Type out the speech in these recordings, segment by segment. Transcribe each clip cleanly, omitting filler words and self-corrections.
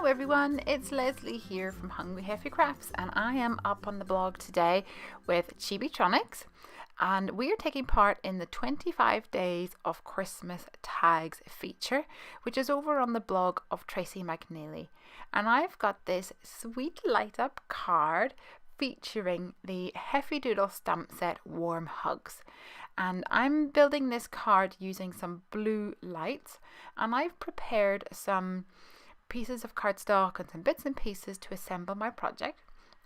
Hello everyone, it's Lesley here from Hungry Heffy Crafts, and I am up on the blog today with Chibitronics, and we are taking part in the 25 Days of Christmas Tags feature, which is over on the blog of Tracy McNeely. And I've got this sweet light up card featuring the Heffy Doodle stamp set Warm Hugs. And I'm building this card using some blue lights, and I've prepared some pieces of cardstock and some bits and pieces to assemble my project,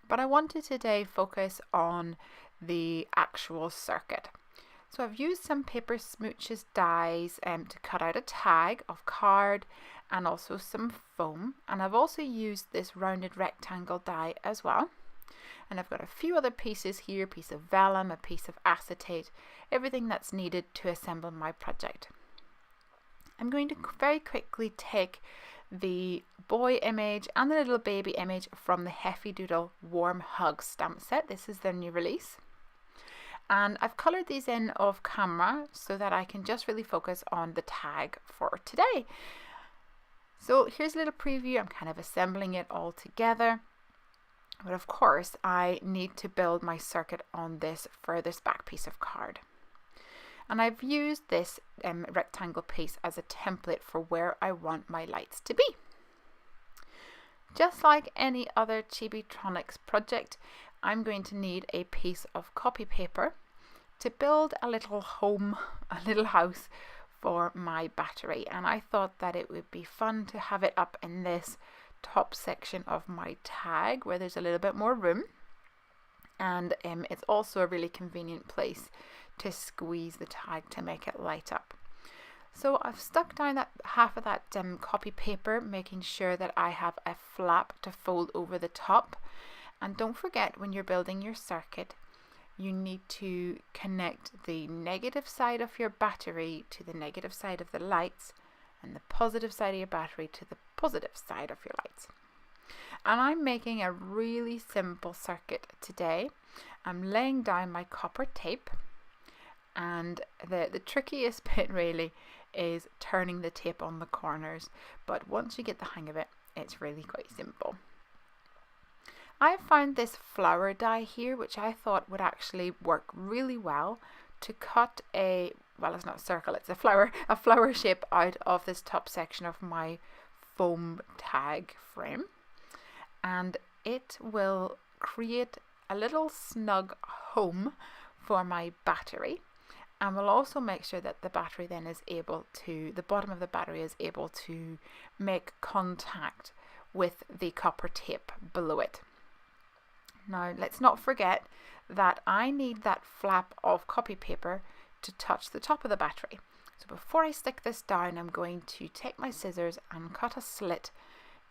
but I wanted to today focus on the actual circuit. So I've used some paper smooches dies to cut out a tag of card and also some foam, and I've also used this rounded rectangle die as well. And I've got a few other pieces here, a piece of vellum, a piece of acetate, everything that's needed to assemble my project. I'm going to very quickly take the boy image and the little baby image from the Heffy Doodle Warm Hug stamp set. This is their new release. And I've coloured these in off camera so that I can just really focus on the tag for today. So here's a little preview. I'm kind of assembling it all together. But of course, I need to build my circuit on this furthest back piece of card. And I've used this rectangle piece as a template for where I want my lights to be. Just like any other Chibitronics project, I'm going to need a piece of copy paper to build a little home, a little house for my battery. And I thought that it would be fun to have it up in this top section of my tag where there's a little bit more room, and it's also a really convenient place to squeeze the tag to make it light up. So I've stuck down that half of that copy paper, making sure that I have a flap to fold over the top. And don't forget, when you're building your circuit, you need to connect the negative side of your battery to the negative side of the lights, and the positive side of your battery to the positive side of your lights. And I'm making a really simple circuit today. I'm laying down my copper tape, and the trickiest bit really is turning the tape on the corners, but once you get the hang of it, it's really quite simple. I found this flower die here, which I thought would actually work really well to cut a, well, it's not a circle, it's a flower shape out of this top section of my foam tag frame, and it will create a little snug home for my battery, and will also make sure that the battery then is able to, the bottom of the battery is able to make contact with the copper tape below it. Now let's not forget that I need that flap of copy paper to touch the top of the battery. So before I stick this down, I'm going to take my scissors and cut a slit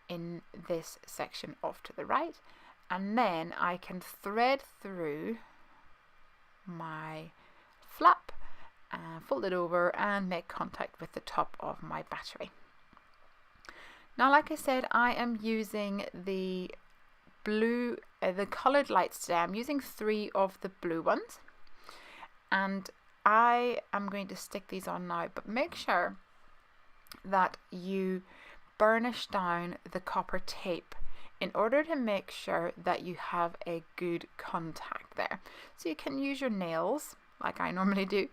in this section off to the right, and then I can thread through my flap and fold it over and make contact with the top of my battery. Now, like I said, I am using the blue, the coloured lights today. I'm using 3 of the blue ones, and I am going to stick these on now, but make sure that you burnish down the copper tape in order to make sure that you have a good contact there. So you can use your nails like I normally do,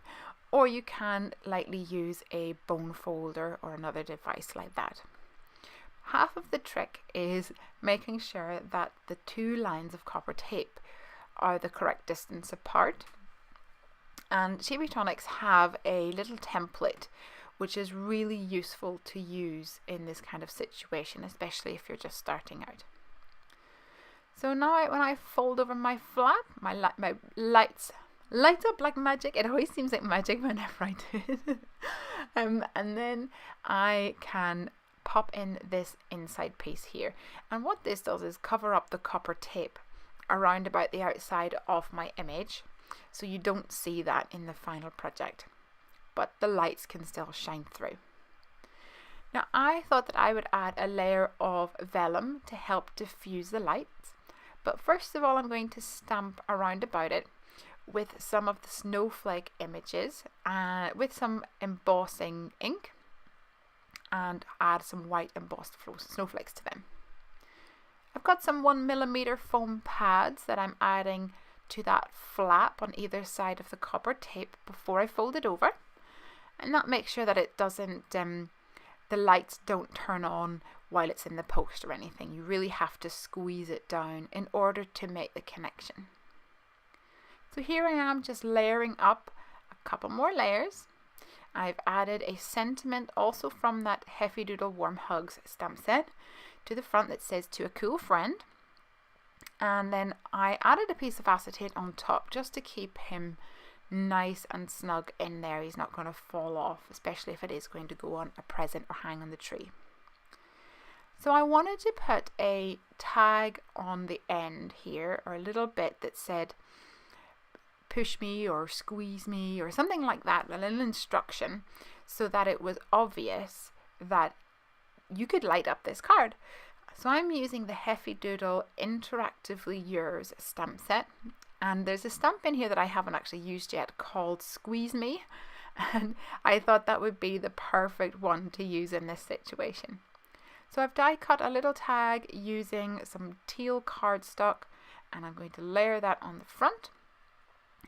or you can lightly use a bone folder or another device like that. Half of the trick is making sure that the 2 lines of copper tape are the correct distance apart. And Chibitronics have a little template which is really useful to use in this kind of situation, especially if you're just starting out. So now when I fold over my flap, my lights light up like magic. It always seems like magic whenever I do it. And then I can pop in this inside piece here. And what this does is cover up the copper tape around about the outside of my image, so you don't see that in the final project, but the lights can still shine through. Now I thought that I would add a layer of vellum to help diffuse the lights, but first of all I'm going to stamp around about it with some of the snowflake images with some embossing ink, and add some white embossed snowflakes to them. I've got some 1mm foam pads that I'm adding to that flap on either side of the copper tape before I fold it over, and that makes sure that it doesn't, the lights don't turn on while it's in the post or anything. You really have to squeeze it down in order to make the connection. So here I am just layering up a couple more layers. I've added a sentiment also from that Heffy Doodle Warm Hugs stamp set to the front that says "To a Cool Friend." And then I added a piece of acetate on top just to keep him nice and snug in there. He's not going to fall off, especially if it is going to go on a present or hang on the tree. So I wanted to put a tag on the end here, or a little bit that said "push me" or "squeeze me" or something like that, a little instruction, so that it was obvious that you could light up this card. So I'm using the Heffy Doodle Interactively Yours stamp set, and there's a stamp in here that I haven't actually used yet called "Squeeze Me," and I thought that would be the perfect one to use in this situation. So I've die cut a little tag using some teal cardstock, and I'm going to layer that on the front,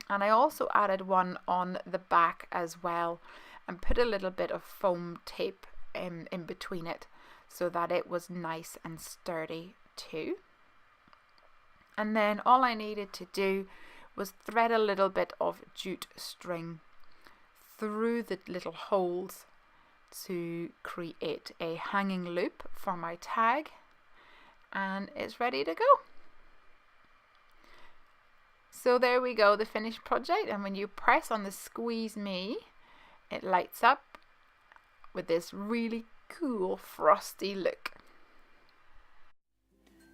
and I also added one on the back as well and put a little bit of foam tape in between it, so that it was nice and sturdy too. And then all I needed to do was thread a little bit of jute string through the little holes to create a hanging loop for my tag, and it's ready to go. So there we go, the finished project, and when you press on the "Squeeze Me," it lights up with this really cool frosty look.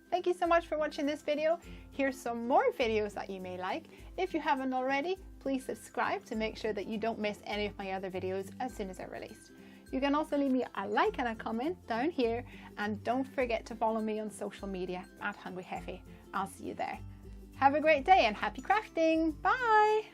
Thank you so much for watching this video. Here's some more videos that you may like. If you haven't already, please subscribe to make sure that you don't miss any of my other videos as soon as they're released. You can also leave me a like and a comment down here, and don't forget to follow me on social media @HungryHeffy. I'll see you there. Have a great day and happy crafting. Bye!